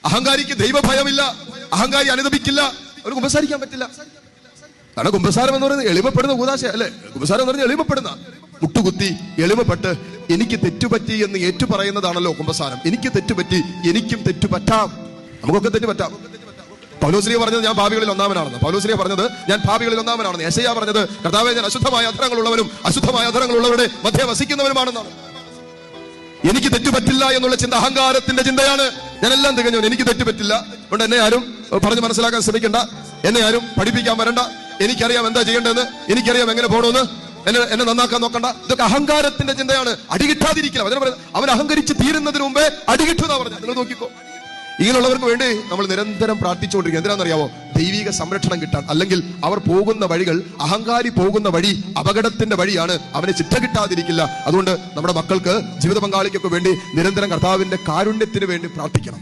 അഹങ്കാരിക്ക് ദൈവഭയമില്ല, അഹങ്കാരി അനുദപിക്കില്ല, അവന് കുമ്പസാരിക്കാൻ പറ്റില്ല. കാരണം കുമ്പസാരം എന്ന് പറയുന്നത് എളിമപ്പെടുന്ന കൂദാശ അല്ലെ. കുമ്പസാരം എന്ന് പറഞ്ഞാൽ എളിമപ്പെടുന്ന, മുട്ടുകുത്തി എളിമപ്പെട്ട് എനിക്ക് തെറ്റുപറ്റി എന്ന് ഏറ്റു പറയുന്നതാണല്ലോ കുമ്പസാരം. എനിക്ക് തെറ്റുപറ്റി, എനിക്കും തെറ്റുപറ്റാം, നമുക്കൊക്കെ തെറ്റുപറ്റാം. പൗലോസ്ലീഹ പറഞ്ഞത് ഞാൻ പാപികളിൽ ഒന്നാമനാണെന്ന്. പൗലോസ്ലീഹ പറഞ്ഞത് ഞാൻ പാപികളിൽ ഒന്നാമനാണെന്ന്. യെശയ്യാ പറഞ്ഞത് കർത്താവേ ഞാൻ അശുദ്ധമായ അധരങ്ങളുള്ളവനും അശുദ്ധമായ അധരങ്ങളുള്ളവരുടെ മധ്യ വസിക്കുന്നവനുമാണെന്നാണ്. എനിക്ക് തെറ്റുപറ്റില്ല എന്നുള്ള ചിന്ത അഹങ്കാരത്തിന്റെ ചിന്തയാണ്. ഞാനെല്ലാം തികഞ്ഞവൻ, എനിക്ക് തെറ്റുപറ്റില്ല, അതുകൊണ്ട് എന്നെ ആരും പറഞ്ഞ് മനസ്സിലാക്കാൻ ശ്രമിക്കണ്ട, എന്നെ ആരും പഠിപ്പിക്കാൻ വരണ്ട, എനിക്കറിയാം എന്താ ചെയ്യേണ്ടതെന്ന്, എനിക്കറിയാം എങ്ങനെ പോകണമെന്ന്, എന്നെ നന്നാക്കാൻ നോക്കണ്ട. ഇതൊക്കെ അഹങ്കാരത്തിന്റെ ചിന്തയാണ്. അടികിട്ടാതിരിക്കില്ല. അവൻ അഹങ്കരിച്ച് തീരുന്നതിന് മുമ്പേ അടികിട്ടുന്ന പറഞ്ഞ. നിങ്ങൾ നോക്കിക്കോ, ഇങ്ങനെയുള്ളവർക്ക് വേണ്ടി നമ്മൾ നിരന്തരം പ്രാർത്ഥിച്ചുകൊണ്ടിരിക്കുക. എന്തിനാണെന്നറിയാവോ? ദൈവിക സംരക്ഷണം കിട്ടാൻ. അല്ലെങ്കിൽ അവർ പോകുന്ന വഴികൾ, അഹങ്കാരി പോകുന്ന വഴി അപകടത്തിന്റെ വഴിയാണ്, അവന് ചിട്ട കിട്ടാതിരിക്കില്ല. അതുകൊണ്ട് നമ്മുടെ മക്കൾക്ക്, ജീവിത പങ്കാളിക്കൊക്കെ വേണ്ടി നിരന്തരം കർത്താവിന്റെ കാരുണ്യത്തിന് വേണ്ടി പ്രാർത്ഥിക്കണം.